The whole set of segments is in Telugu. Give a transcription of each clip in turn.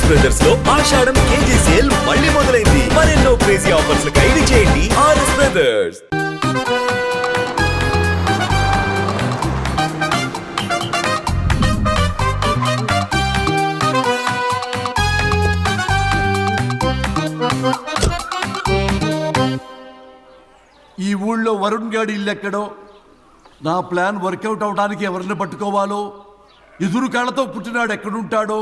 ఆర్ఎస్ బ్రదర్స్ లో ఆషాఢం కేజీ సేల్ మళ్ళీ మొదలైంది. మరెన్నో క్రేజీ ఆఫర్స్ ఖైదీ చేయండి ఆర్ఎస్ బ్రదర్స్. ఈ ఊళ్ళో వరుణ్ గాడి ఇల్లు ఎక్కడో, నా ప్లాన్ వర్కౌట్ అవడానికి ఎవరిని పట్టుకోవాలో, ఎదురు కాళ్ళతో పుట్టినాడు ఎక్కడుంటాడో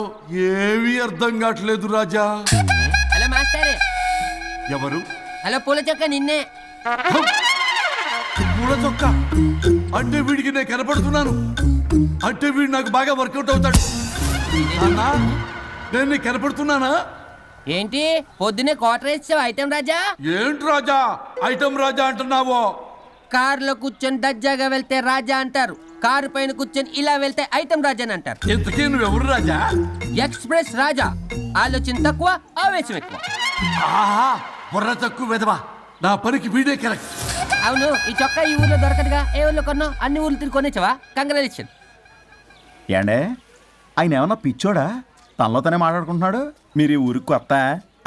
ఏమీ అర్థం కావట్లేదు రాజా. Hello master. ఎవరు? హలో పూల చొక్క నిన్నే. పూల చొక్క అంటే వీడికి నేను కనపడుతున్నాను, అంటే వీడు నాకు బాగా వర్కౌట్ అవుతాడు. అన్నా నేను నీకు కనపడుతున్నానా? ఏంటి పొద్దునే క్వార్టర్ ఇచ్చావు ఐటమ్ రాజా? ఏంటి రాజా ఐటమ్ రాజా అంటున్నావో? కారులో కూర్చొని దజ్జాగా వెళ్తే రాజా అంటారు, కారు పైన కూర్చొని ఇలా వెళ్తే ఐటమ్ రాజా అని అంటారు. ఇంతకీ నువ్వెవరు రాజా? ఎక్స్ప్రెస్ రాజా. ఆలోచన తక్కువ, ఆవేశం ఎక్కువ. ఆహా, బుర్ర తక్కువ వెదవా. నా పనికి వీడే కరెక్ట్. అవును, ఈ చొక్కా ఈ ఊర్లో దొరకదుగా. ఏ ఊర్లో కొన్నావు? అన్ని ఊర్లు తిరిగి కొనేచ్చావా? కంగ్రాచులేషన్. ఏండే ఆయన ఏమన్నా పిచ్చోడా? తనలో తనే మాట్లాడుకుంటున్నాడు. మీరు ఈ ఊరికి కొత్త,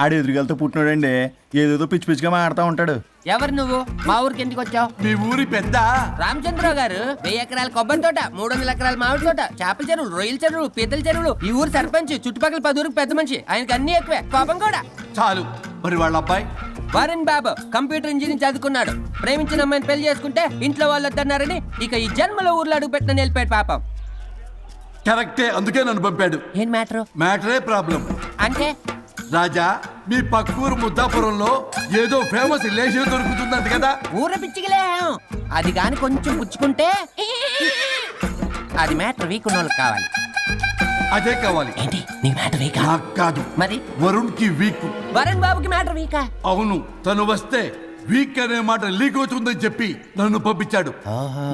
ఆడు ఎదురుగలతో పుట్టినాడండి, ఏదేదో పిచ్చి పిచ్చిగా మాట్లాడుతూ ఉంటాడు. ఎవరు నువ్వు? మా ఊరికి ఎందుకు వచ్చావు? మీ ఊరి పెద్ద రామచంద్రరావు గారు 1000 ఎకరాల కొబ్బరి తోట, 300 ఎకరాల మామిడి తోట, చేపల చెరువులు, రొయ్యల చెరువులు, పీతల చెరువులు, ఈ ఊరు సర్పంచ్, చుట్టుపక్కల 10 ఊరికి పెద్ద మనిషి. ఆయనకి అన్ని ఎక్కువే, కోపం కూడా. చాలు. మరి వాళ్ళ అబ్బాయి వరుణ్ బాబు కంప్యూటర్ ఇంజనీరింగ్ చదువుకున్నాడు. ప్రేమించిన అమ్మాయిని పెళ్లి చేసుకుంటే ఇంట్లో వాళ్ళు వద్దన్నారని ఇక ఈ జన్మలో ఊర్లో అడుగు పెట్టిన నిలిపాడు పాపం. కరెక్టే, అందుకే నన్ను పంపాడు. ఏం మ్యాటర్? మ్యాటరే ప్రాబ్లం. అంటే రాజా, మీ పక్కూరు ముద్దాపురంలో ఏదో ఫేమస్ రిలేషన్ దొరుకుతుందంట కదా? ఊర పిచ్చికిలే, అది గాని కొంచెం పుచ్చుకుంటే అది మ్యాటర్ వీక్ ఉన్న వాళ్ళకి కావాలి. అదే కావాలి. ఏంటి నీ మ్యాటర్ వీకా? నాకు కాదు, మరి వరుణ్ కి వీక్. వరుణ్ బాబుకి మ్యాటర్ వీకా? అవును, తను వస్తే వీక్ అనే మాట లీక్ అవుతుందని చెప్పి నన్ను పంపించాడు.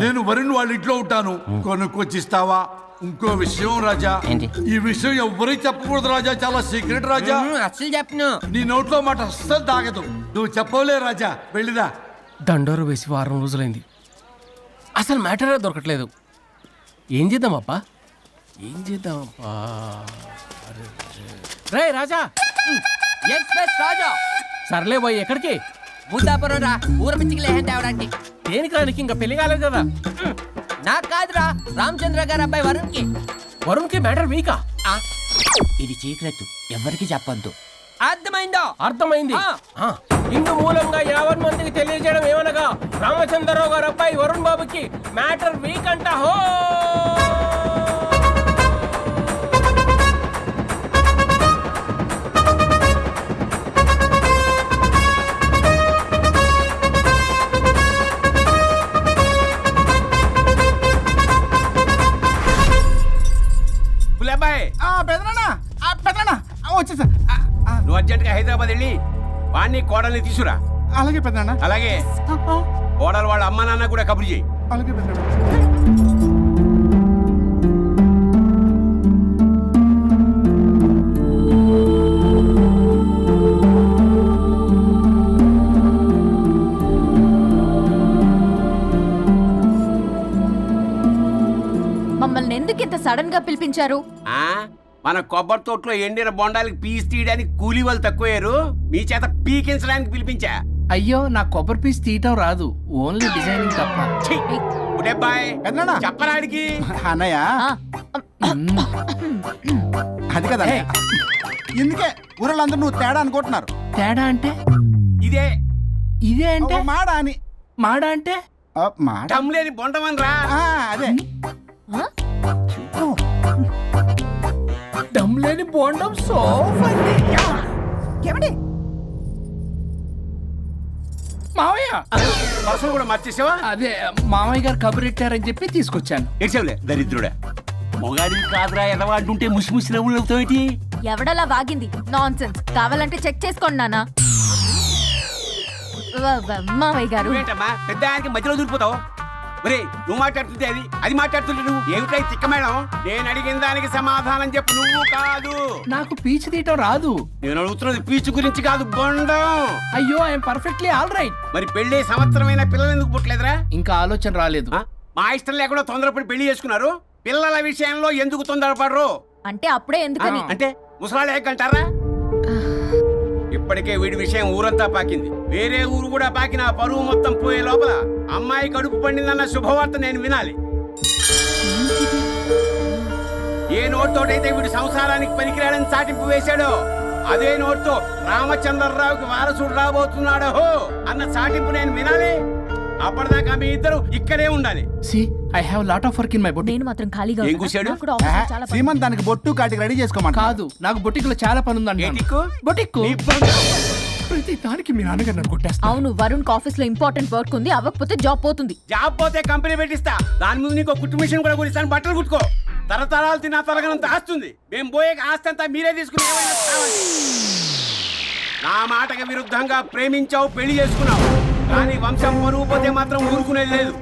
నేను వరుణ్ వాళ్ళ ఇంట్లో ఉంటాను, కొనుక్కొచ్చిస్తావా? ఇంకో విషయం రాజా, ఏంటి? ఈ విషయం ఎవరికి చెప్పకూడదు రాజా, చాలా సీక్రెట్ రాజా. అస్సలు చెప్పను. నీ నోట్లో మాట అస్సలు తాగదు. నువ్వు చెప్పవలే రాజా, వెళ్ళిరా. దండోరు వేసి వారం రోజులైంది, అసలు మ్యాటరే దొరకట్లేదు. ఏం చేద్దామప్పా? రే రాజా. ఎక్స్ప్రెస్ రాజా. సర్లే పోయి ఎక్కడికి? ముద్దాపురం రా, ఊర పిచ్చికిలే తేవడానికి. దేనికి రానికి? ఇంకా పెళ్లి కాలేదు కదా. నాకు కాదురా, రామచంద్ర గారు అబ్బాయి వరుణ్ కి. వరుణ్కి మ్యాటర్ వీకా? ఇది సీక్రెట్, ఎవరికి చెప్పొద్దు. అర్థమైందో? అర్థమైంది. ఆ. ఇందు మూలంగా 50 మందికి తెలియజేయడం ఏమనగా, రామచంద్రరావు గారు అబ్బాయి వరుణ్ బాబుకి మ్యాటర్ వీక్ అంట. హో వచ్చేసా. నువ్వు అర్జెంట్గా హైదరాబాద్ వెళ్ళి వాడిని కోడల్ని తీసుకురా. అలాగే పెద్దనా. అలాగే కోడలు వాళ్ళ అమ్మ నాన్న కూడా కబురు చేయి. అలాగే పెద్దనా. మమ్మల్ని ఎందుకు ఇంత సడన్ గా పిలిపించారు? మన కొబ్బరి తోటలో ఎండిన బొండాలకి పీస్ తీయడానికి కూలీ వాళ్ళు తక్కువయ్యారు, మీ చేత పీకించడానికి పిలిపించా. అయ్యో, నా కొబ్బరి పీస్ తీయటం రాదు, ఓన్లీ డిజైనింగ్ తప్ప. చెప్పరాడికి అన్నయ్య అది కదా, ఇందుకే ఊరలందరూ నువ్వు తేడా అనుకుంటున్నారు. తేడా అంటే? ఇదే ఇదే అంటే మాడా అని. మాడా అంటే లేని బొండమని రా. అదే దమ్ లేని బోండం. సో ఏమండి మావయ్య పర్సలు కూడా మార్చేసావా? అదే మామయ్య గారు కబురెట్టారని చెప్పి తీసుకొచ్చాను. ఏడ్చావులే దరిద్రుడా. మొగాడి కాదురా ఎదవా అంటుంటే ముసి ముసి నవ్వులు అవుతావేటి? ఎవడలా వాగింది? నాన్సెన్స్. కావాలంటే చెక్ చేసుకోండి నాన్న. మామయ్య గారు ఏంటమ్మా పెద్ద ఆయనకి మధ్యలో దూరిపోతావు? ఒరే, నువ్వు మాట్లాడుతుంటే అది మాట్లాడుతుంటే నువ్వు ఏమిటై తిక్క మేడం? నేను అడిగిన దానికి సమాధానం చెప్పు. నువ్వు కాదు. నాకు పీచ్ తీయటం రాదు. నేను అడుగుతున్నది పీచు గురించి కాదు, బొండం. అయ్యో, ఐఎమ్ పర్ఫెక్ట్లీ ఆల్ రైట్. మరి పెళ్లి సంవత్సరమైన పిల్లలు ఎందుకు పుట్టలేదురా? ఇంకా ఆలోచన రాలేదు. మా ఇష్టం లేకుండా తొందరపడి పెళ్లి చేసుకున్నారు. పిల్లల విషయంలో ఎందుకు తొందరపడరు? అంటే అప్పుడే ఎందుకని? అంటే ముసలాళ్ళు ఎక్కంటారా? ఇప్పటికే వీడి విషయం ఊరంతా పాకింది. వేరే ఊరు కూడా పాకిన పరువు మొత్తం పోయే లోపల అమ్మాయి కడుపు పండిందన్న శుభవార్త నేను వినాలి. ఏ నోటితోటైతే వీడు సంసారానికి పనికిరాడని చాటింపు వేశాడో అదే నోటితో రామచంద్రరావుకి వారసుడు రాబోతున్నాడో అన్న చాటింపు నేను వినాలి. అప్పటిదాకా మీ ఇద్దరు ఇక్కడే ఉండాలి. I have lot of work in my boutique. నేను మాత్రం ఖాళీగా ఏం ఉన్నా. కూశాడు? నాకు కూడా ఆఫీస్లో చాలా పని. శ్రీమంత్ దానికి బొట్టు కాటికి రెడీ చేసుకోమంట. కాదు, నాకు బొటిక్ లో చాలా పని ఉందండి. ఏటిక్కు? బొటిక్ నీ పని. ప్రతి దానికి మీ నాన్నగారు నన్ను కొట్టేస్తా. అవును, వరుణ్ ఆఫీస్ లో ఇంపార్టెంట్ వర్క్ ఉంది, అవ్వకపోతే జాబ్ పోతుంది. జాబ్ పోతే కంపెనీ పెట్టిస్తా. దాని ముందు నీకు కుట్టు మిషన్ కూడా కుడిస్తాను. బట్టలు కుట్టుకో. తరతరాలు తిన్నా తరగనంత ఆస్తుంది. మేము పోయే ఆస్తి అంతా మీరే తీసుకుని ఏమైనా కావాలి. నా మాటకి విరుద్ధంగా ప్రేమించావు, పెళ్లి చేసుకున్నావు. కానీ వంశం పరువు పోతే మాత్రం ఊరుకునేది లేదు.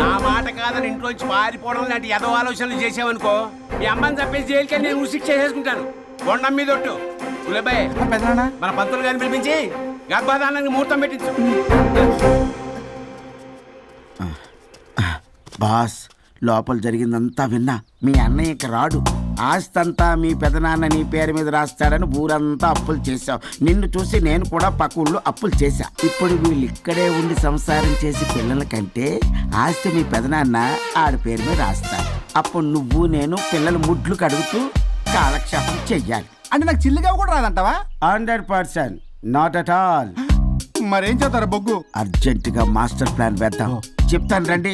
నా మాట కాదని ఇంట్లోంచి పారిపోవడం లాంటి ఎదో ఆలోచనలు చేసావనుకో, మీ అమ్మని చంపేసి జైలుకి నేను శిక్ష చేసుకుంటాను. కొండం మీద ఒట్టు. కులబాయ్, పెద్దనా మన పంతులు గారిని పిలిపించి గర్భాధానానికి ముహూర్తం పెట్టించు. బాస్, లోపల జరిగిందంతా విన్నా. మీ అన్నయ్యకి రాడు. ఆస్తంతా మీ పెదనాన్న నీ పేరు మీద రాస్తాడని ఊరంతా అప్పులు చేశావు. నిన్ను చూసి నేను కూడా పక్క ఊళ్ళో అప్పులు చేశా. ఇప్పుడు వీళ్ళు ఇక్కడే ఉండి సంసారం చేసి పిల్లల కంటే ఆస్తి మీ పెదనాన్న ఆడి పేరు మీద రాస్తాడు. అప్పుడు నువ్వు నేను పిల్లల ముడ్లు కడుగుతూ కాలక్షేపం చెయ్యాలి. అంటే నాకు చిల్లిగా కూడా రాదంటావా? 100%, నాట్ అట్ ఆల్. మరేం చేస్తారు బొగ్గు? అర్జెంటుగా మాస్టర్ ప్లాన్ వేద్దాం. చెప్తాను రండి.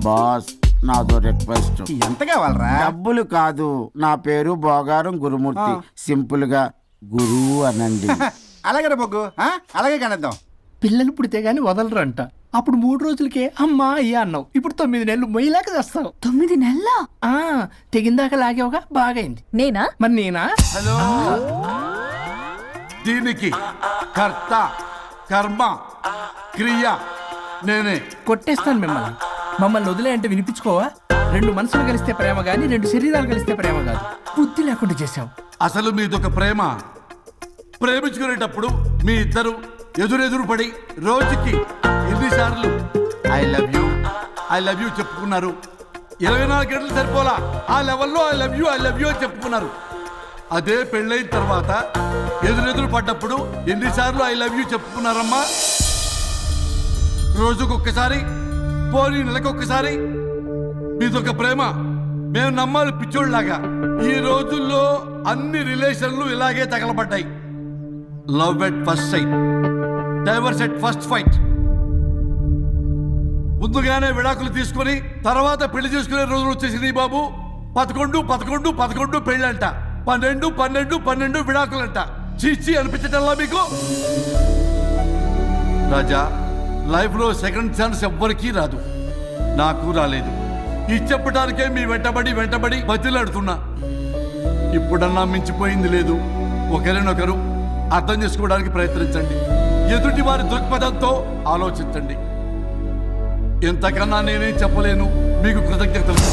బాస్, నాదో రిక్వెస్ట్. ఎంత కావాలరా? డబ్బులు కాదు, నా పేరు బోగారం గురుమూర్తి. సింపుల్ గా గురువు అనండి. అలాగే బొగ్గు, అలాగే కనేద్దాం. పిల్లలు పుడితే గానీ వదలరు అంట. అప్పుడు 3 రోజులకే అమ్మా అయ్యా అన్నావు. ఇప్పుడు 9 నెలలు మొయ్యలాక చేస్తావు. 9 నెలల తెగిందాక లాగేవగా బాగైంది. నేనా? మరి నేనా? హలో, దీనికి కర్త కర్మ క్రియ నేనే. కొట్టేస్తాను మిమ్మల్ని. మమ్మల్ని వదిలే అంటే వినిపించుకోవా? 2 మనసులు కలిస్తే ప్రేమ గాని 2 శరీరాలు కలిస్తే ప్రేమ కాదు. బుద్ధి లేకుండా చేసావు. అసలు మీదొక ప్రేమ. ప్రేమించుకునేటప్పుడు మీ ఇద్దరు ఎదురెదురు పడి రోజుకి ఎన్నిసార్లు ఐ లవ్ యూ చెప్పుకున్నారు? 24 గంటలు సరిపోలా. ఆ లెవెల్లో ఐ లవ్ యూ అని చెప్పుకున్నారు. అదే పెళ్ళైన తర్వాత ఎదురెదురు పడ్డప్పుడు ఎన్నిసార్లు ఐ లవ్ యూ చెప్పుకున్నారమ్మా? రోజుకొక్కసారి, పోనీ నెలకొక్కసారి. మీదొక ప్రేమ. మేము నమ్మాలి పిచ్చోళ్ళలాగా. ఈ రోజుల్లో అన్ని రిలేషన్లు ఇలాగే తగలబడ్డాయి. Love at first sight, divorce at first fight. ముందుగానే విడాకులు తీసుకొని తర్వాత పెళ్లి చేసుకునే రోజులు వచ్చేసింది బాబు. 11 పెళ్ళంట, 12 విడాకులంట. చీచి అనిపించటల్లా మీకు? రాజా, లైఫ్ లో సెకండ్ ఛాన్స్ ఎవ్వరికీ రాదు. నాకు రాలేదు. ఈ చెప్పడానికే మీ వెంటబడి బతిలాడుతున్నా. ఇప్పుడన్నా మించిపోయింది లేదు. ఒకరినొకరు అర్థం చేసుకోవడానికి ప్రయత్నించండి. ఎదుటి వారి దృక్పథంతో ఆలోచించండి. ఎంతకన్నా నేనేం చెప్పలేను. మీకు కృతజ్ఞతలు.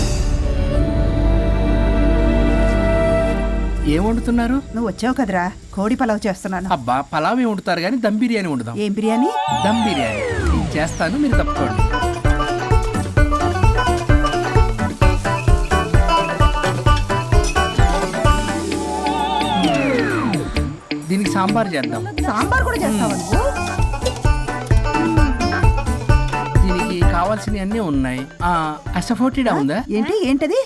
ఏం వండుతున్నారు? నువ్వు వచ్చావు కదరా, కోడి పలావ్ చేస్తున్నాను. అబ్బా, పలావ్ ఏం వండుతారు కానీ దమ్ బిర్యానీ వండుదాం. ఏం బిర్యానీ? దమ్ బిర్యానీ నేను చేస్తాను, మీరు తప్పుకోండి. దీనికి సాంబార్ చేద్దాం. సాంబార్ కూడా చేస్తావా నువ్వు? దీనికి కావాల్సినవి అన్నీ ఉన్నాయి. అసఫోటిడా ఉందా? ఏంటది?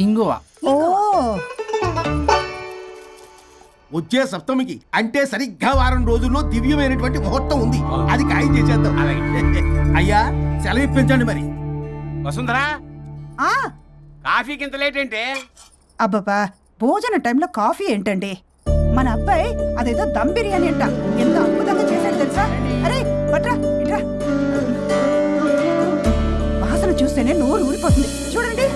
ఇంగువ. ఓ, వచ్చే సప్తమికి అంటే సరిగ్గా వారం రోజుల్లో దివ్యమైనటువంటి ముహూర్తం ఉంది. అది ఖాయం చేసేద్దాం. అయ్యా, సెలవు ఇప్పించండి మరి. వసుంధరా, ఆ, కాఫీకి ఇంత లేట్ ఏంటే? అబ్బబ్బా, భోజన టైంలో కాఫీ ఏంటండి? మన అబ్బాయి అదేదో దమ్ బిర్యానీ అంట. ఎంత అద్భుతంగా చేశాడు తెలుసా? అరే పట్రా, ఇట్రా. వాసన చూస్తేనే నోరు ఊరిపోతుంది. చూడండి.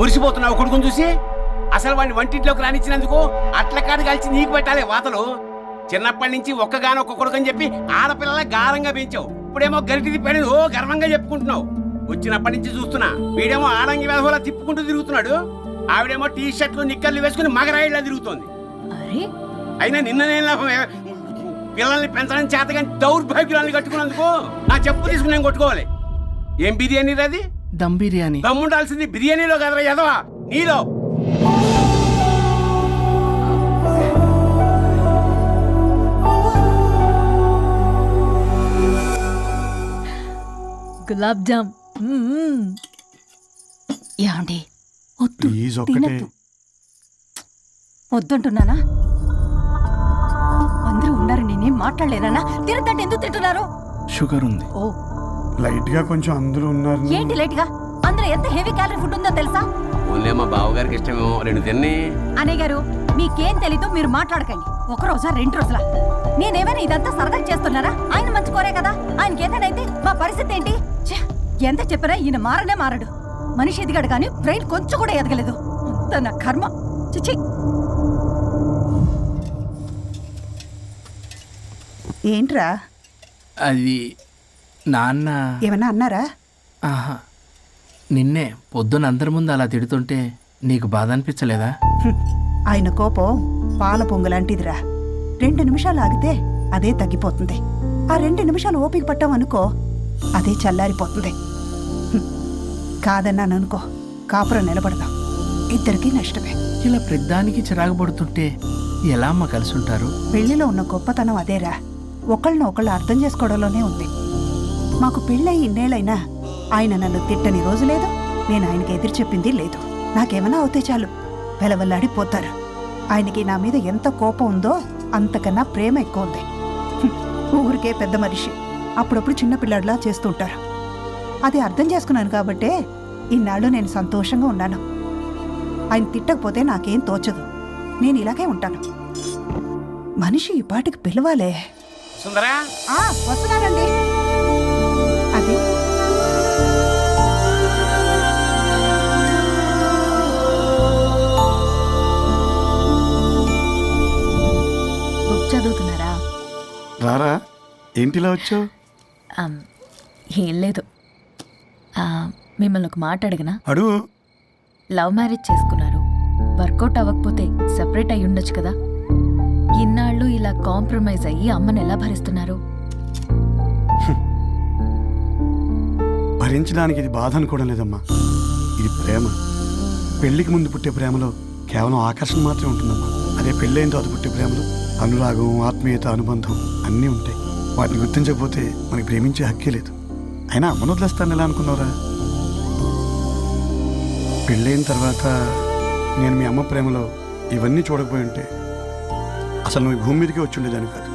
మురిసిపోతున్నావు కొడుకుని చూసి? అసలు వాడిని వంటింట్లోకి రానిచ్చినందుకు అట్ల కాడు కలిసి నీకు పెట్టాలి వాతలు. చిన్నప్పటి నుంచి ఒక్కగానొక్క కొడుకు అని చెప్పి ఆడపిల్లల గారంగా పెంచావు. ఇప్పుడేమో గరిటి తిప్పాడు ఓ గర్వంగా చెప్పుకుంటున్నావు. వచ్చినప్పటి నుంచి చూస్తున్నా, వీడేమో ఆడంగి వెధవలా తిప్పుకుంటూ తిరుగుతున్నాడు. ఆవిడేమో టీ షర్ట్లు నిక్కర్లు వేసుకుని మగరాయిలా తిరుగుతోంది. అరే, అయినా నిన్న నేను పిల్లల్ని పెంచడం చేత కానీ దౌర్భాగ్యురాల్ని కట్టుకున్నందుకు నా చెప్పు తీసుకుని నేను కొట్టుకోవాలి. ఏం బిర్యానీ అది? దమ్ బిర్యానీ. దమ్ముండాల్సింది బిర్యానీలో కదరా ఎదవా, నీలో. గులాబ్ జామ్. ఏమండి వద్దు, ప్లీజ్ ఒక్కటే. తినద్దు. వద్దంటున్నానా? అందరూ ఉన్నారు, నేనేం మాట్లాడలేనా? తినద్దంటే ఎందుకు తింటున్నారు? షుగర్ ఉంది. ఓ లైట్ గా కొంచెం అందరూ ఉన్నారు. ఏంటి లేట్ గా? అందులో ఎంత హెవీ క్యాలరీ ఫుడ్ ఉందో తెలుసా? ఓన్లే మా బావగారికి ఇష్టమేమో, 2 తిన్ని. అన్నయ్య గారు, మీకేం తెలీదు, మీరు మాట్లాడకండి. 1 రోజా 2 రోజులా? నేనేమైనా ఇదంతా సరదా చేస్తున్నారా? ఆయన మంచి కోరే కదా. ఆయనకి ఏదైతే మా పరిస్థితి ఏంటి? ఛే, ఎంత చెప్పినా ఈయన మారనే మారడు. మనిషి ఎదిగాడు కానీ బ్రెయిన్ కొంచెం కూడా ఎదగలేదు. అంత నా కర్మ. చిచి. ఏంట్రా? అది నాన్న. ఏమన్నా అన్నారా? ఆహా, నిన్నే పొద్దున అందరి ముందు అలా తిడుతుంటే నీకు బాధ అనిపించలేదా? ఆయన కోపం పాల పొంగులాంటిదిరా. 2 నిమిషాలు ఆగితే అదే తగ్గిపోతుంది. ఆ 2 నిమిషాలు ఓపిక పట్టాం అనుకో, అదే చల్లారిపోతుంది. కాదన్నాననుకో, కాపురం నిలబడదాం. ఇద్దరికీ నష్టమే. ఇలా ప్రతిదానికి చిరాకు పడుతుంటే ఎలా అమ్మ కలిసి ఉంటారు? పెళ్లిలో ఉన్న గొప్పతనం అదేరా, ఒకళ్ళని ఒకళ్ళు అర్థం చేసుకోవడంలోనే ఉంది. మాకు పెళ్ళయి ఇన్నేళ్ళైనా ఆయన నన్ను తిట్టని రోజు లేదు, నేను ఆయనకి ఎదురు చెప్పింది లేదు. నాకేమైనా అవుతే చాలు వెలవల్లాడిపోతారు. ఆయనకి నా మీద ఎంత కోపం ఉందో అంతకన్నా ప్రేమ ఎక్కువ ఉంది. ఊరికే పెద్ద మనిషి, అప్పుడప్పుడు చిన్నపిల్లాడిలా చేస్తుంటారు. అది అర్థం చేసుకున్నాను కాబట్టే ఇన్నాళ్ళు నేను సంతోషంగా ఉన్నాను. ఆయన తిట్టకపోతే నాకేం తోచదు, నేను ఇలాగే ఉంటాను. మనిషి ఈ పాటికి పిలవాలే. సుందరా, వస్తున్నానండి. అది బుక్ చదువుతున్నారా? రారా, ఏంటిలా వచ్చావు? ఏం లేదు, మిమ్మల్ని ఒక మాట అడిగినా? అడుగు. లవ్ మ్యారేజ్ చేసుకున్నారు, వర్కౌట్ అవ్వకపోతే సెపరేట్ అయి ఉండొచ్చు కదా. ఇన్నాళ్ళు ఇలా కాంప్రమైజ్ అయ్యి అమ్మని ఎలా భరిస్తున్నారు? భరించడానికి ఇది బాధ అనుకోవడం లేదమ్మా, ఇది ప్రేమ. పెళ్లికి ముందు పుట్టే ప్రేమలో కేవలం ఆకర్షణ మాత్రమే ఉంటుందమ్మా. అదే పెళ్ళైన తర్వాత పుట్టే ప్రేమలో అనురాగం, ఆత్మీయత, అనుబంధం అన్నీ ఉంటాయి. వాటిని గుర్తించకపోతే మనకి ప్రేమించే హక్కే లేదు. అయినా అమ్మను వదిలేస్తాను ఎలా అనుకున్నావురా? పెళ్ళైన తర్వాత నేను మీ అమ్మ ప్రేమలో ఇవన్నీ చూడకపోయి ఉంటే అసలు నువ్వు ఈ భూమి మీదకే వచ్చి ఉండేదాన్ని కాదు.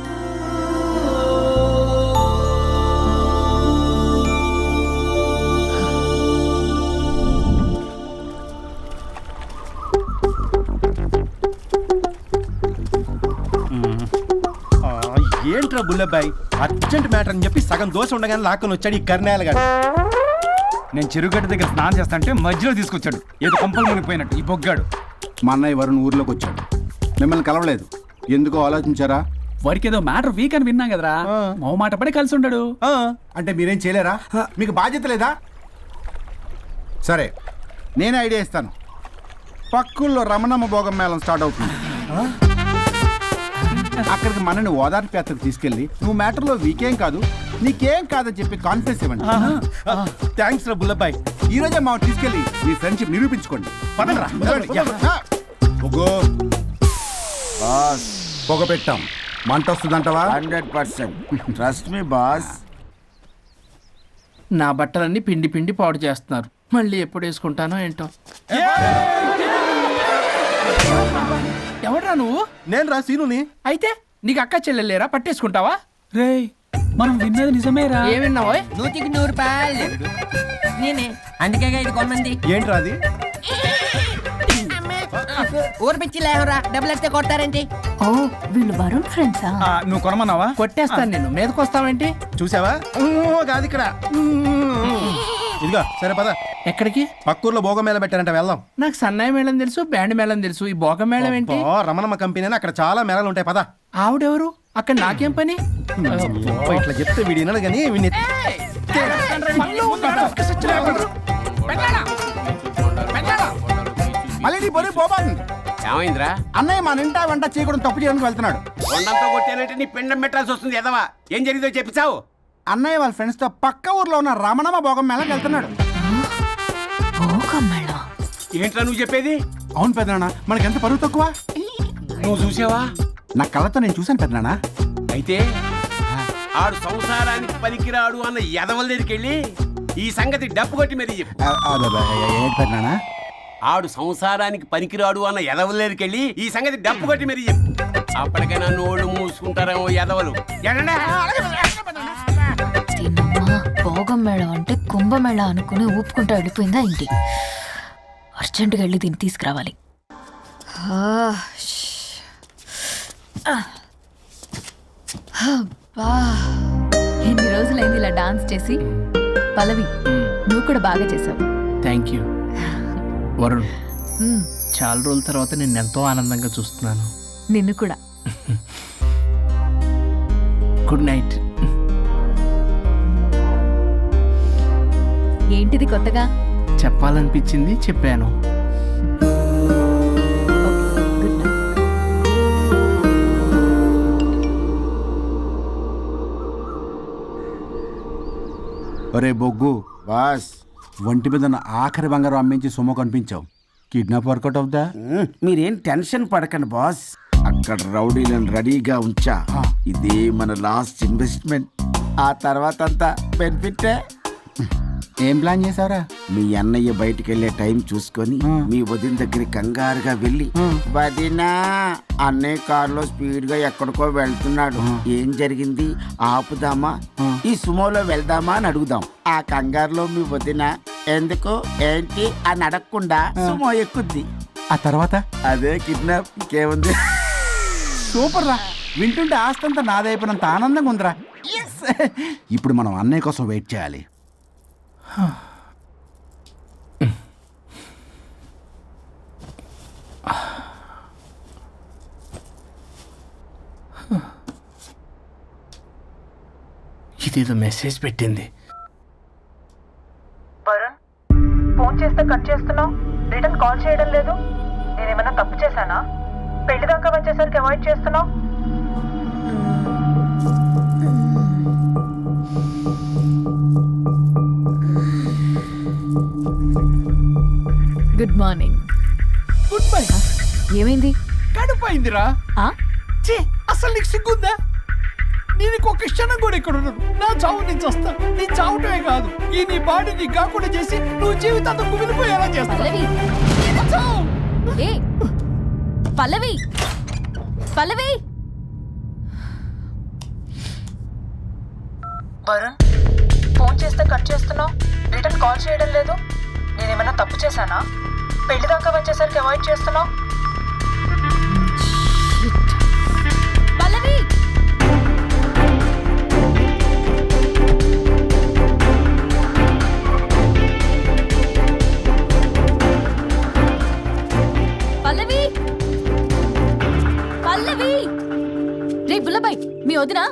ఏంట్రా బుల్లబ్బాయి, అర్జెంట్ మ్యాటర్ అని చెప్పి సగం దోశ ఉండగానే లాక్కొని వచ్చాడు ఈ కర్ణాలు గారు. నేను చెరుగడ్డ దగ్గర స్నానం చేస్తాంటే మధ్యలో తీసుకొచ్చాడు, ఏదో కొంపలు మునిగిపోయినట్టు ఈ బొగ్గాడు. మా అన్నయ్య వరుణ్ ఊర్లోకి వచ్చాడు, మిమ్మల్ని కలవలేదు. ఎందుకో ఆలోచించారా? వాడికి ఏదో మ్యాటర్ వీక్ అని విన్నాం కదరా, మో మాట పడి కలిసి ఉంటాడు. అంటే మీరేం చేయలేరా? మీకు బాధ్యత లేదా? సరే, నేనే ఐడియా ఇస్తాను. పక్కుల్లో రమణమ్మ భోగం మేళం స్టార్ట్ అవుతుంది. అక్కడికి మనని ఓదార్పు యాత్రకు తీసుకెళ్ళి నువ్వు మ్యాటర్లో వీకేం కాదు, నీకేం కాదని చెప్పి కాన్ఫిడెన్స్ ఇవ్వండి. థ్యాంక్స్ రా బుల్లబ్బాయి. ఈ రోజే మా తీసుకెళ్ళి మీ ఫ్రెండ్షిప్ నిరూపించుకోండి. పదండ్రా. పొగ పెట్టాం, మంట వస్తుందంటవా? 100% ట్రస్ట్ మీ బాస్. నా బట్టలన్నీ పిండి పిండి పాడు చేస్తున్నారు, మళ్ళీ ఎప్పుడు వేసుకుంటానో ఏంటో. ఎవడ్రా నువ్వు? నేను రా సీనుని. అయితే నీకు అక్క చెల్లెలేరా, పట్టేసుకుంటావా? రేయ్, మనం విన్నది నిజమేరా? ఏమిన్నావో? 100కి 100 రూపాయలు నేనే, అందుకేగా ఇది కొమ్మంది. ఏంట్రా అది? ఊరు పిచ్చి లేవరా, డబ్బులు వస్తే కొడతారేంటి? ఓ, వీళ్ళు వరుణ్ ఫ్రెండ్సా? నువ్వు కొనమన్నావా? కొట్టేస్తాను నేను, మీదకొస్తావేంటి? చూసావా? కాదు ఇక్కడ. ఇదిగో సరే పద. ఎక్కడికి? పక్కూర్లో భోగం మేళ పెట్టారంట, వెళ్దాం. నాకు సన్నాయి మేళం తెలుసు, బ్యాండ్ మేళం తెలుసు, ఈ బోగ మేళం ఏంటి? రమణమ్మ కంపెనీ అని అక్కడ చాలా మేళలు ఉంటాయి, పద. ఆవిడెవరు? అక్కడ నాకేం పని? ఇట్లా చెప్తే వీడి వినడు కానీ వీడిని మళ్ళీ నీ బొరి పోబాను. ఏమైందిరా? అన్నయ్య మన ఇంటా వెంట చేయకూడదు తప్పు చేయడానికి వెళ్తున్నాడు. కొండంతో కొట్టానంటే నీ పిండం పెట్టాల్సి వస్తుంది ఎదవా. ఏం జరిగిందో చెప్పిచావు. అన్నయ్య వాళ్ళ ఫ్రెండ్స్ తో పక్క ఊర్లో ఉన్న రమణమ్మ భోగం మేళకి వెళ్తున్నాడు. ఏంట్రా నువ్వు చెప్పేది? అవును పెద్దనాన్న, మనకెంత పరువు తక్కువ. నువ్వు చూసావా? నా కళ్ళతో నేను చూశాను పెద్దనాన్న. అయితే ఆడు సంసారానికి పనికిరాడు అన్న ఎదవల దగ్గరికి వెళ్ళి ఈ సంగతి డప్పు కొట్టి మరీ చెప్పు. ఏంటి పెద్దనాన్న? ఆడు సంసారానికి పనికిరాడు అన్న ఎదవల దగ్గరికి వెళ్ళి ఈ సంగతి డప్పు కొట్టి మరీ చెప్పు. అప్పటికైనా నోళ్ళు మూసుకుంటారేమో ఎదవలు. భోగం మేళం అంటే కుంభమేళ అనుకుని ఊపుకుంటూ వెళ్ళిపోయిందా ఏంటి? అర్జెంటుగా వెళ్ళి దీన్ని తీసుకురావాలి. ఎన్ని రోజులైంది ఇలా డాన్స్ చేసి. పల్లవి, నువ్వు కూడా బాగా చేసావు. Thank you. వరుణ్, చాలా రోజుల తర్వాత నేను ఎంతో ఆనందంగా చూస్తున్నాను. నిన్ను కూడా. Good night. ఏంటిది కొత్తగా? చెప్పాలనిపించింది, చెప్పాను. ఒరే బొగ్గు, బాస్, ఒంటి మీద ఉన్న ఆఖరి బంగారం అమ్మించి సొమ్ము కనిపించావు. కిడ్నాప్ వర్కౌట్ అవుతా? మీరేం టెన్షన్ పడకండి బాస్. అక్కడ రౌడీలను రెడీగా ఉంచా. ఇదే మన లాస్ట్ ఇన్వెస్ట్మెంట్. ఆ తర్వాత అంతా బెనిఫిటే. ఏం ప్లాన్ చేసావురా? మీ అన్నయ్య బయటికి వెళ్ళే టైం చూసుకొని మీ వదిన దగ్గర కంగారుగా వెళ్ళి, వదినా అన్నయ్య కారులో స్పీడ్ గా ఎక్కడికో వెళ్తున్నాడు, ఏం జరిగింది, ఆపుదామా, ఈ సుమోలో వెళ్దామా అని అడుగుదాం. ఆ కంగారులో మీ వదిన ఎందుకు ఏంటి అని అడగకుండా సుమో ఎక్కుద్ది. ఆ తర్వాత అదే కిడ్నాప్. ఇంకేముంది? సూపర్ రా. వింటుంటే ఆస్తంతా నాదైపోయినంత ఆనందంగా ఉందిరా. ఇప్పుడు మనం అన్నయ్య కోసం వెయిట్ చేయాలి. ఇదేదో మెసేజ్ పెట్టింది. వరుణ్, ఫోన్ చేస్తే కట్ చేస్తున్నావు, రిటర్న్ కాల్ చేయడం లేదు. నేనేమైనా తప్పు చేశానా? పెళ్లి దాకా వచ్చేసరికి అవాయిడ్ చేస్తున్నావు. Good morning. Good bye. ఏమైంది? కడుపైందిరా. అసలు నీకు సిగ్గుందా? నేను ఒక క్షణం కూడా ఇక్కడ ఉన్నాను. నా చావు నుంచి వస్తా. నీ చావటమే కాదు, ఈ నీ బాడీ నీకు కాకుండా చేసి నువ్వు జీవితాంతం కుమిలిపోయేలా చేస్తా. పల్లవి, ఏ పల్లవి, పల్లవి. వరుణ్, ఫోన్ చేస్తే కట్ చేస్తున్నావు, రిటర్న్ కాల్ చేయడం లేదు. నేనేమైనా తప్పు చేశానా? పెళ్లి దాకా వచ్చేసరికి అవాయిడ్ చేస్తున్నావు. పల్లవి, పల్లవి, పల్లవి. రే బుల్లబాయ్, మీ వదినా?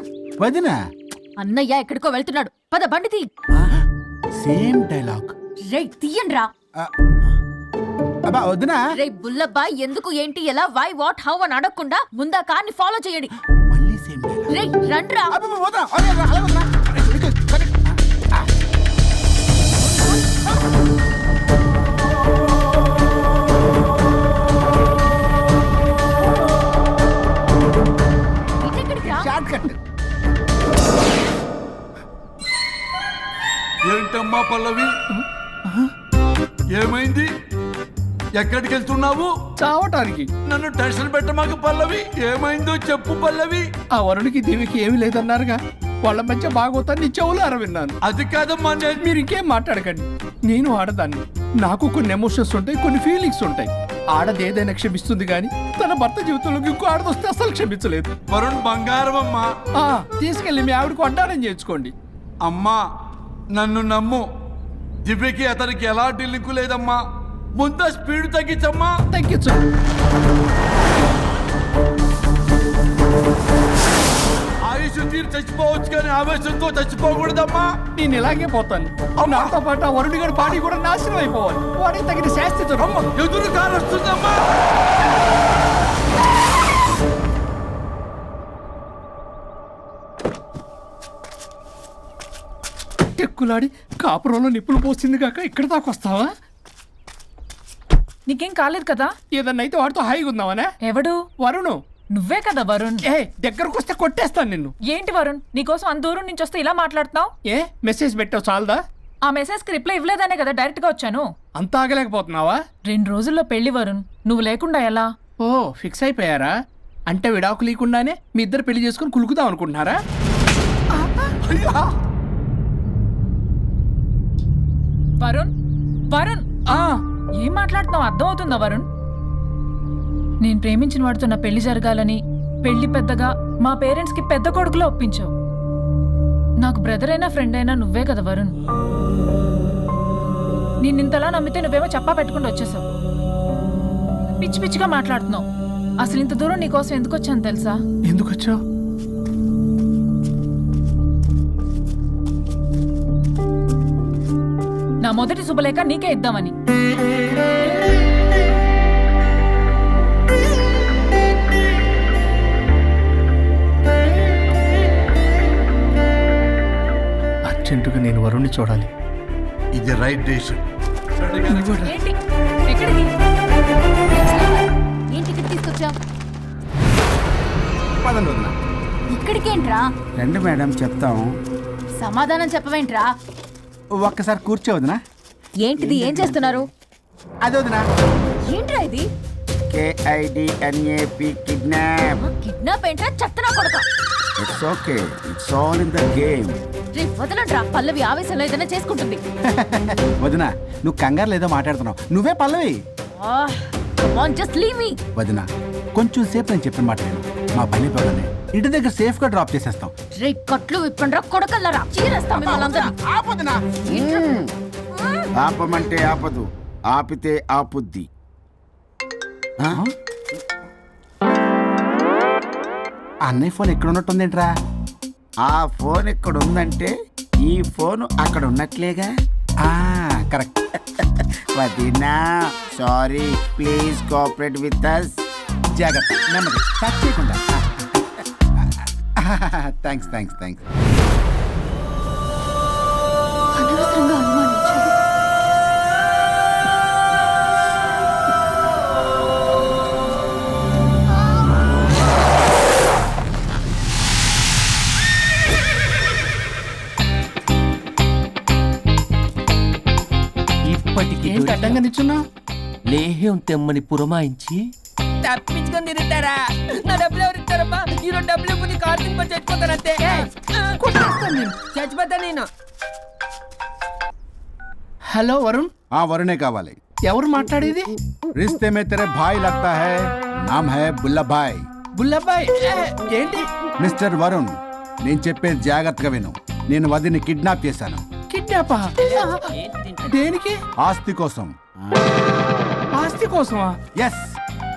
వదినా? అన్నయ్య ఎక్కడికో వెళ్తున్నాడు, పద బండి తీ. Same dialogue. రే తీయండి రా. అబ్బా వదినా. రే బుల్లబాయ్, ఎందుకు ఏంటి ఎలా వై వాట్ హౌ అని అడగకుండా ముందా కార్ని ఫాలో చేయండి. మళ్ళీ సేమ్ డైలాగ్. రే రండ్రా. వదినా, అలాగే వదినా. Short cut. ఏంటమ్మా పల్లవి, ఏమైంది? ఎక్కడికి వెళ్తున్నావు? చావటానికి. నన్ను టెన్షన్ పెట్టమాక పల్లవి. ఏమైందో చెప్పు పల్లవి. ఆ వరుణికి దేవికి ఏమీ లేదన్నారుగా, వాళ్ళ మధ్య బాగోతా నీ చెవులు అరవిన్నాను. అది కాదమ్మా. మీరు ఇంకేం మాట్లాడకండి. నేను ఆడదాన్ని, నాకు కొన్ని ఎమోషన్స్ ఉంటాయి, కొన్ని ఫీలింగ్స్ ఉంటాయి. ఆడది ఏదైనా క్షమిస్తుంది కానీ తన భర్త జీవితంలోకి ఇంకో ఆడదొస్తే అసలు క్షమించలేదు. వరుణ్ బంగారం అమ్మా. తీసుకెళ్ళి మీ ఆవిడకు అడ్డానం చేయించుకోండి. అమ్మా నన్ను నమ్ము. దివ్యకి అతనికి ఎలాంటి లింకు లేదమ్మా. ముందు స్పీడ్ తగ్గించమ్మా. తగ్గించు. ఆయుష్ తీరు చచ్చిపోవచ్చు కానీ ఆవేశంతో చచ్చిపోకూడదమ్మా. నేను ఇలాగే పోతాను. నాతో పాటు ఆ వరుడి గారి బాడీ కూడా నాశనం అయిపోవాలి. వాడికి తగిన శాస్తి ఎదురు కారు వస్తుందమ్మా. టెక్కులాడి కాపురంలో నిప్పులు పోస్తుంది కాక ఇక్కడ దాకా వస్తావా? నీకేం కాలేదు కదా? ఏదన్నా అయితే వాడితో హాయిగా ఉందామనే. ఎవడు? వరుణు. నువ్వే కదా వరుణ్. దగ్గరకు వస్తే కొట్టేస్తాను నిన్ను. ఏంటి వరుణ్, నీకోసం అంత దూరం నుంచి వస్తే ఇలా మాట్లాడుతున్నావు? మెసేజ్ పెట్టావు చాలదా? ఆ మెసేజ్ కి రిప్లై ఇవ్వలేదనే కదా డైరెక్ట్ గా వచ్చాను. అంత ఆగలేకపోతున్నావా? 2 రోజుల్లో పెళ్లి వరుణ్, నువ్వు లేకుండా ఎలా? ఓ ఫిక్స్ అయిపోయారా? అంటే విడాకు లేకుండానే మీ ఇద్దరు పెళ్లి చేసుకుని కులుకుదాం అనుకుంటున్నారా? వరుణ్, వరుణ్, ఏం మాట్లాడుతున్నావు అర్థం అవుతుందా వరుణ్? నేను ప్రేమించిన వాడితో నా పెళ్లి జరగాలని పెళ్లి పెద్దగా మా పేరెంట్స్ కి పెద్ద కొడుకులో ఒప్పించావు. నాకు బ్రదర్ అయినా ఫ్రెండ్ అయినా నువ్వే కదా వరుణ్. నిన్నింతలా నమ్మితే నువ్వేమో చెప్పా పెట్టుకుంటూ వచ్చేసావు. పిచ్చి పిచ్చిగా మాట్లాడుతున్నావు. అసలు ఇంత దూరం నీకోసం ఎందుకు వచ్చాను తెలుసా? ఎందుకు వచ్చావు? నా మొదటి శుభలేఖ నీకే ఇద్దామని. అర్జెంటుగా నేను వరుణ్ణి చూడాలి. ఇది రైట్ డెసిషన్. ఏంటి? ఎక్కడికి? ఏంటి ఇక్కడ తీసుకొచ్చావు? పదండి వదిన. ఇక్కడికేంట్రా? రండి మేడం చెప్తాం. సమాధానం చెప్పవేంట్రా? ఒక్కసారి కూర్చో వదిన. ఏంటిది? ఏం చేస్తున్నారు? అది వదిన. ఏంట్రా ఇది? KIDNAP kidnap. కిడ్నాప్ ఏంట్రా? చెత్తనా కొడక. It's okay, it's all in the game. రే వదలండ్రా, పల్లవి ఆవేశంలో ఏదైనా చేసుకుంటుంది. వదిన నువ్వు కంగారు లేదో మాట్లాడుతున్నావు. నువ్వే పల్లవి. Just leave me. వదిన కొంచెం సేపు నేను చెప్పిన మాట నేను మా పని పడని ఇంటి దగ్గర సేఫ్ గా డ్రాప్ చేసేస్తాం. రే కట్లు విప్పండ్రా కొడకల్లరా, చీరేస్తాం మిమ్మల్ని. ఆపమంటే ఆపదు, ఆపితే ఆపుద్ది. అన్నయ్య ఫోన్ ఎక్కడ ఉన్నట్టుందేంట్రా? ఆ ఫోన్ ఇక్కడ ఉందంటే ఈ ఫోన్ అక్కడ ఉన్నట్లేగా. కరెక్ట్. వదినా sorry, please cooperate with us. జాగ్రత్త, నెమ్మది, టచ్ చేయకుండా. థ్యాంక్స్. అనవసరంగా అనుమానించాను. ఏంటి అడ్డంగా నిల్చున్నా? లేహ్యం తెమ్మని పురమాయించి తప్పించుకొని తిరుగుతారా? నా డబ్బులు ఎవరు ఇస్తారమ్మా? ఈరోజు డబ్బులు ఇప్పుడు కార్తీక్ పని చచ్చిపోతానంతే. చచ్చిపోతా నేను. హలో వరుణ్. వరుణే కావాలి. ఎవరు మాట్లాడేది? रिश्ते में तेरे भाई लगता है, नाम है बुल्ला भाई. బుల్లబ్బాయ్. ఏంటి? మిస్టర్ వరుణ్, నేను చెప్పేది జాగ్రత్తగా విను. నేను వదిని కిడ్నాప్ చేశాను. కిడ్నాపా? దేనికి? ఆస్తి కోసం. ఆస్తి కోసమా? ఎస్.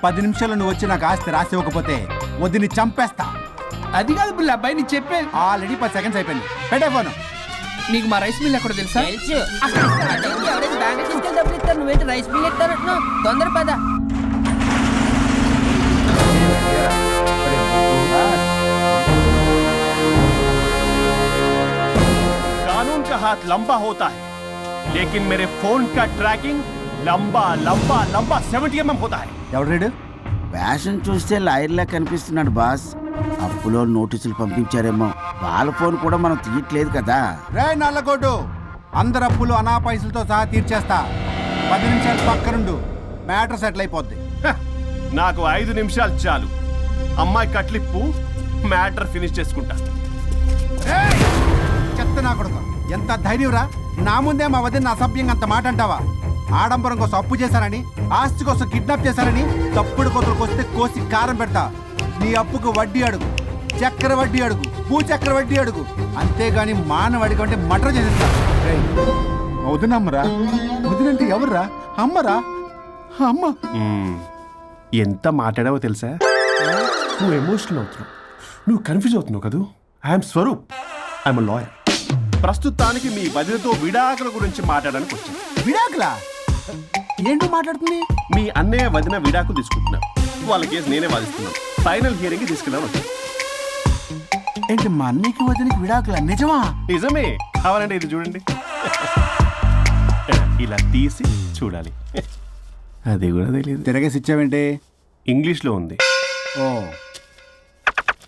10 నిమిషాలు నువ్వు వచ్చి నాకు ఆస్తి రాసి ఇవ్వకపోతే వదిని చంపేస్తా. అది కాదు బుల్లబ్బాయ్, నీ చెప్పేది. ఆల్రెడీ 10 సెకండ్స్ అయిపోయింది. పెట్టే ఫోన్. నీకు మా రైస్ మిల్ ఎక్కడ తెలుసా? తెలుసు. ఎవరైనా బ్యాంక్ తీసుకెళ్ళి డబ్బులు ఇస్తారు, నువ్వేంటి రైస్ బిల్ ఇస్తానంటున్నావు? తొందర పద. कानून का हाथ लंबा होता है, लेकिन मेरे फोन का ट्रैकिंग लंबा लंबा लंबा 70 mm होता है. ఎవడు రీడు? ఫ్యాషన్ చూస్తే లాయర్లా కనిపిస్తున్నాడు బాస్. అప్పులో నోటీసులు పంపించారేమో, వాళ్ళ ఫోన్ కూడా మనం తీయట్లేదు కదా. రే నల్లగోడు, అందరు అప్పులు అనా పైసలతో సహా తీర్చేస్తా. 10 నిమిషాలు పక్కనుండు, మ్యాటర్ సెటిల్ అయిపోద్ది. నాకు 5 నిమిషాలు చాలు. అమ్మాయి కట్లిప్పు, మ్యాటర్ ఫినిష్ చేసుకుంటా. చెత్త నా కొడుకు, ఎంత ధైర్యంరా? నా ముందే మా వదిన అసభ్యంగా అంత మాట అంటావా? ఆడంబరం కోసం అప్పు చేశారని, ఆస్తి కోసం కిడ్నాప్ చేశారని తప్పుడు కొతులకు వస్తే కోసి కారం పెడతా. నీ అప్పుకు వడ్డీ అడుగు, చక్కెర వడ్డీ అడుగు, భూచక్ర వడ్డీ అడుగు, అంతేగాని మానవ అడిగి అంటే మటర్ చేసేస్తా. వదినమ్మరా? వదినంటే ఎవర్రా? అమ్మరా? అమ్మ. ఎంత మాట్లాడావో తెలుసా? నువ్వు ఎమోషనల్ అవుతున్నావు, నువ్వు కన్ఫ్యూజ్ అవుతున్నావు కదూ. I'm Swaroop, I'm lawyer. ప్రస్తుతానికి మీ వదినతో విడాకుల గురించి మాట్లాడడానికి వచ్చాను. విడాకులా? ఏంటో మాట్లాడుతుంది? మీ అన్నయ్య వదిన విడాకులు తీసుకుంటున్నారు. వాళ్ళ కేసు నేనే వాదిస్తున్నాను. ఫైనల్ హియరింగ్ తీసుకెళ్ళాను వచ్చాను. ఏంటి మా అన్నయ్యకి వదినకి విడాకుల నిజమా? నిజమే. కావాలంటే ఇది చూడండి. ఇలా తీసి చూడాలి. అది కూడా తెలియదు. తిరగేసి ఇచ్చావేంటి? ఇంగ్లీష్లో ఉంది. ఓ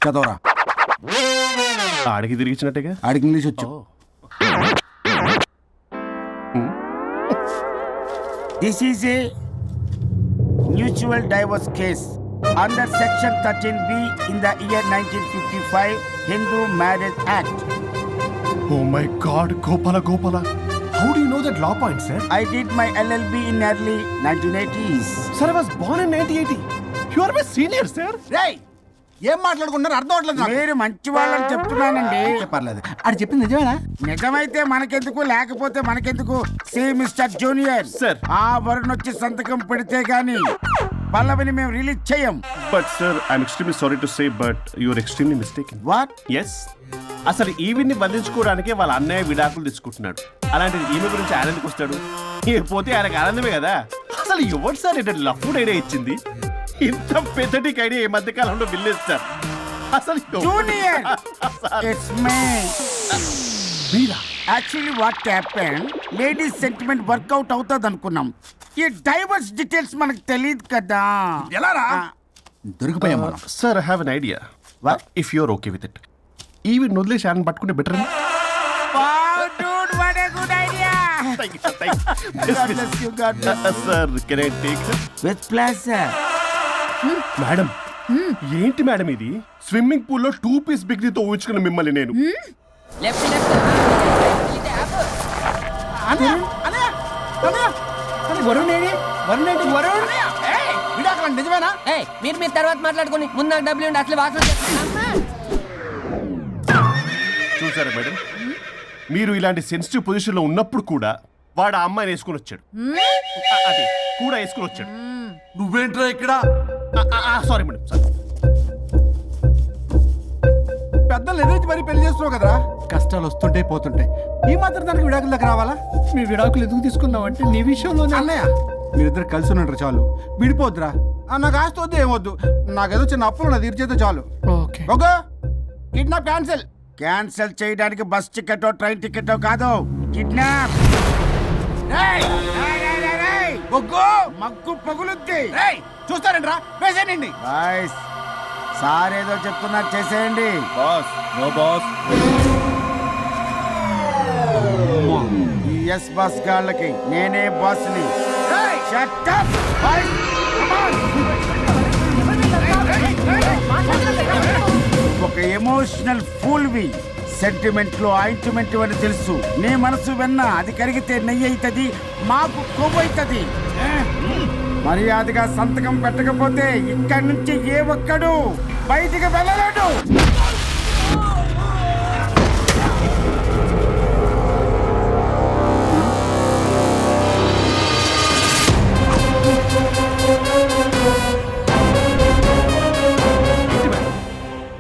చదవరా. ఆడికి తిరిగిచ్చినట్టుగా. ఆడికి ఇంగ్లీష్ వచ్చు. This is a mutual divorce case under section 13B in the year 1955 Hindu marriage act. Oh my God, Gopala. How do you know that law point, sir? I did my LLB in early 1980s. Sir, I was born in 1980. You are my senior, sir. రేయ్ ఏం మాట్లాడుకుంటున్నారు అర్థం అవట్లేదు నాకు. మీరు మంచి వాళ్ళని చెప్తున్నానండి. పర్లేదు. ఆడు చెప్పింది నిజమేనా? నిజమైతే మనకెందుకు, లేకపోతే మనకెందుకు? See mister junior, Sir. ఆ వరుణ్ వచ్చి సంతకం పెడితే గాని పల్లవిని మేము రిలీజ్ చేయం. But sir, I'm extremely sorry to say, but you are extremely mistaken. What? Yes. అసలు ఈవిడ్ని బంధించుకోవడానికే వాళ్ళ అన్నయ్య విడాకులు తీసుకుంటున్నాడు. అలాంటిది ఈమె గురించి ఆయన ఎందుకు వస్తాడు? పోతే ఆయనకు ఆనందమే కదా. అసలు ఎవరు సార్ ఇటు లఫ్డ్ ఐడియా ఇచ్చింది? ఇంత పెద్దటికి ఐడియా ఈ మధ్య కాలంలో విల్లేస్తారు. అసలు జూనియర్, ఇట్స్ మీ. మీరా? Actually what happen, ladies sentiment work out అవుతుంది అనుకున్నాం. ఈ డైవర్స్ డీటెయిల్స్ మనకు తెలియదు కదా. ఎలా రా? దొరికిపోయాం మనం. Sir, I have an idea. What? If you're okay with ఇట్, ఈవిడ్ని వదిలేసి ఆయన పట్టుకుంటే better. Wow, dude, what a good idea. God bless you, God bless you. Sir, can I take? With pleasure. Madam, ఏంటి మేడం ఇది? స్విమ్మింగ్ పూల్లో 2 పీస్ బిగ్నీతో ఊహించుకున్న మిమ్మల్ని నేను. లెఫ్ట్ ఇది ఆపు. వరుణ్ ఏడి? వరుణ్ ఏంటి? వరుణ్ విడాకుల నిజమేనా? ఏయ్, మీరు తర్వాత మాట్లాడుకుని ముందు నాకు డబ్బులు ఉండి అసలు వాసన చూసారా మేడం, మీరు ఇలాంటి సెన్సిటివ్ పొజిషన్ లో ఉన్నప్పుడు కూడా వాడు ఆ అమ్మాయిని వేసుకుని వచ్చాడు. అదే కూడా వేసుకుని వచ్చాడు. నువ్వేంట్రా ఇక్కడ? Sorry madam, sorry. పెద్దలు ఎదురు మరి పెళ్లి చేస్తున్నావు కదరా. కష్టాలు వస్తుంటే పోతుంటాయి. ఈ మాత్రం దానికి విడాకుల దగ్గర రావాలా? మీ విడాకులు ఎందుకు తీసుకున్నావు అంటే నీ విషయంలోనే. అన్నయ్య మీరిద్దరు కలిసి ఉన్నట్టు చాలు, విడిపోద్దురా. నాకు ఆస్తి వద్దు ఏమొద్దు, నాకేదో చిన్న అప్పులు నా తీర్చేదో చాలు. Okay. Okay, kidnap cancel. Cancel చేయడానికి బస్ టికెటో ట్రైన్ టికెటో కాదు, కిడ్నాప్. మగ్గు పగులుద్ది. చూస్తారంట్రా, వేసేయండి. బాయ్స్, సార్ ఏదో చెప్తున్నారు, చేసేయండి. Boss, no boss. ఈ ఎస్ బస్ గాళ్ళకి నేనే బాస్ని. Shut up, boys. Come on. ఒక ఎమోషనల్ ఫూల్వి. సెంటిమెంట్ లో ఆయింట్మెంట్ అని తెలుసు. నీ మనసు వెన్న, అది కరిగితే నెయ్యి అవుతుంది, మాకు కొవ్వు అవుతుంది. మర్యాదగా సంతకం పెట్టకపోతే ఇక్కడి నుంచి ఏ ఒక్కడు బయటికి వెళ్ళలేడు.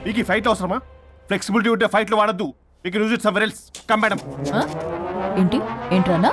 మీకు ఈ ఫైట్ అవసరమా? ఫ్లెక్సిబిలిటీ ఉంటే ఫైట్లు వాడద్దు. You can use it somewhere else. Come madam. ఏంట్రన్నా?